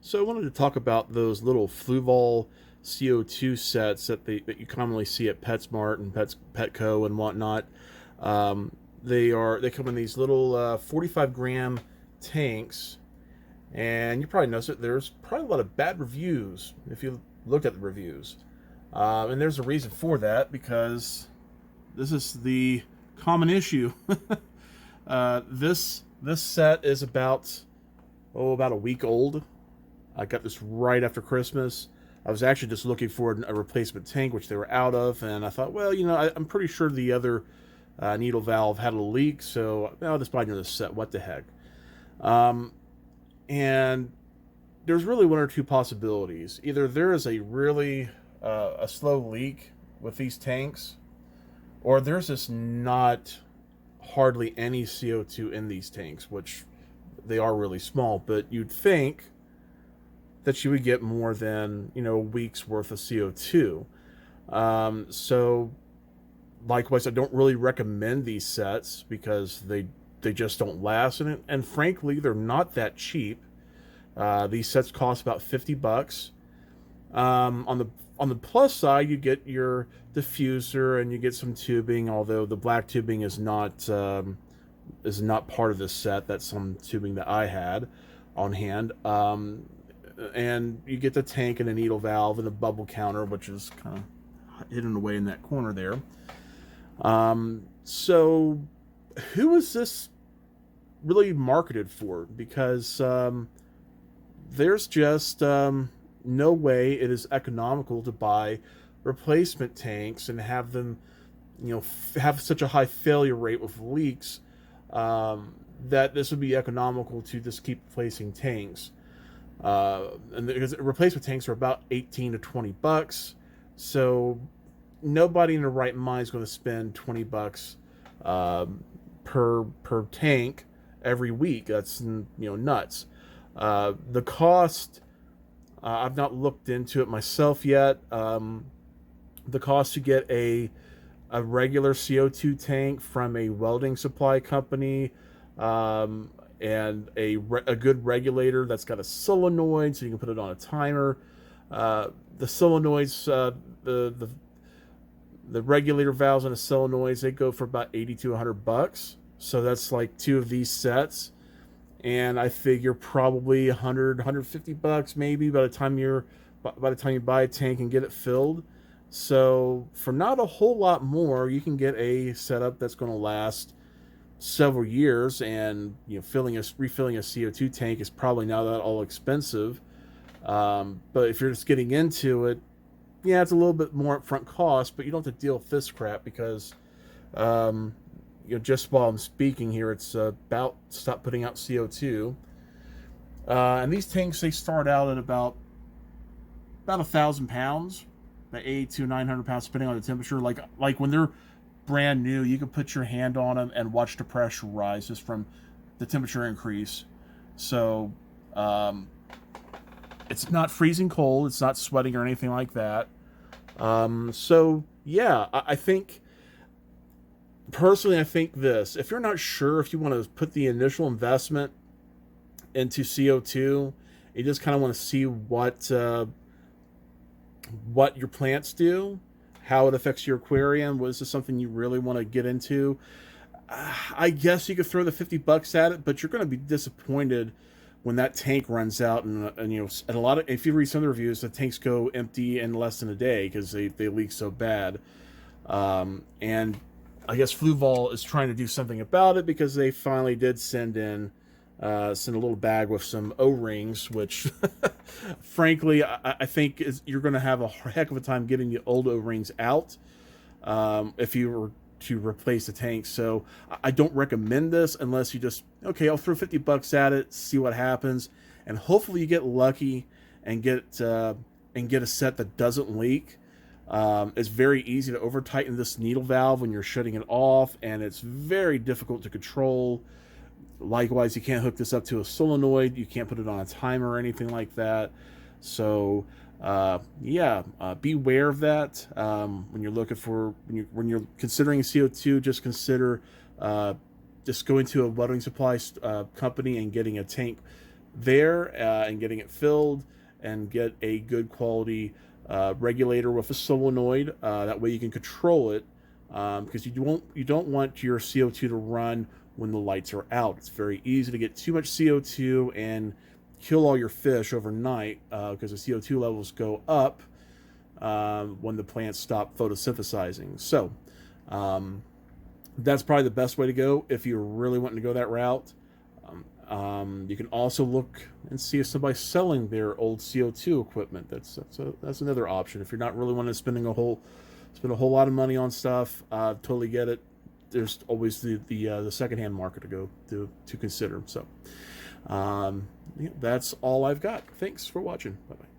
So I wanted to talk about those little Fluval CO2 sets that you commonly see at PetSmart and Petco and whatnot. They come in these little 45-gram tanks, and you probably noticed that there's probably a lot of bad reviews if you looked at the reviews. And there's a reason for that because this is the common issue. This set is about a week old. I got this right after Christmas. I was actually just looking for a replacement tank, which they were out of, and I thought, well, I'm pretty sure the other needle valve had a leak, so I'll just buy another set. What the heck? Um, and there's really one or two possibilities. Either there is a slow leak with these tanks, or there's just not hardly any CO2 in these tanks, which they are really small. But you'd think that you would get more than a week's worth of CO2. So likewise, I don't really recommend these sets because they just don't last, and frankly, they're not that cheap. These sets cost about $50. On the plus side, you get your diffuser and you get some tubing, although the black tubing is not part of this set. That's some tubing that I had on hand. And you get the tank and a needle valve and a bubble counter, which is kind of hidden away in that corner there. So who is this really marketed for? Because there's just no way it is economical to buy replacement tanks and have them, have such a high failure rate with leaks, that this would be economical to just keep replacing tanks. And because replacement tanks are about 18 to $20, so nobody in their right mind is going to spend $20 per tank every week. That's nuts. The cost, I've not looked into it myself yet. The cost to get a regular CO2 tank from a welding supply company, and a good regulator that's got a solenoid so you can put it on a timer. The solenoids, the regulator valves and the solenoids, they go for about 80 to $100. So that's like two of these sets, and I figure probably 150 bucks maybe by the time you buy a tank and get it filled. So for not a whole lot more, you can get a setup that's going to last several years, and refilling a CO2 tank is probably not that all expensive. But if you're just getting into it, yeah, it's a little bit more upfront cost, but you don't have to deal with this crap because just while I'm speaking here, it's about to stop putting out CO2. And these tanks, they start out at about 1,000 pounds, about 8 to 900 pounds, depending on the temperature. Like when they're brand new, you can put your hand on them and watch the pressure rise just from the temperature increase. So it's not freezing cold, it's not sweating or anything like that. So yeah, I think personally, I think this: if you're not sure if you want to put the initial investment into CO2, you just kind of want to see what your plants do, how it affects your aquarium. Was this something you really want to get into? I guess you could throw the $50 at it, but you're going to be disappointed when that tank runs out. And a lot of, if you read some of the reviews, the tanks go empty in less than a day because they leak so bad. And I guess Fluval is trying to do something about it because they finally did send a little bag with some O-rings, which frankly I think you're going to have a heck of a time getting the old O-rings out if you were to replace the tank. So I don't recommend this unless you just, okay, I'll throw $50 at it, see what happens, and hopefully you get lucky and get a set that doesn't leak. It's very easy to over tighten this needle valve when you're shutting it off, and it's very difficult to control. Likewise, you can't hook this up to a solenoid. You can't put it on a timer or anything like that. So, beware of that. When you're looking for when you're considering CO2, just consider just going to a welding supply company and getting a tank there and getting it filled, and get a good quality regulator with a solenoid. That way you can control it, because you don't want your CO2 to run when the lights are out. It's very easy to get too much CO2 and kill all your fish overnight, because the CO2 levels go up when the plants stop photosynthesizing. So that's probably the best way to go if you're really wanting to go that route. You can also look and see if somebody's selling their old CO2 equipment. That's another option if you're not really wanting to spend a whole lot of money on stuff. Totally get it. There's always the secondhand market to go to consider. So yeah, that's all I've got. Thanks for watching. Bye bye.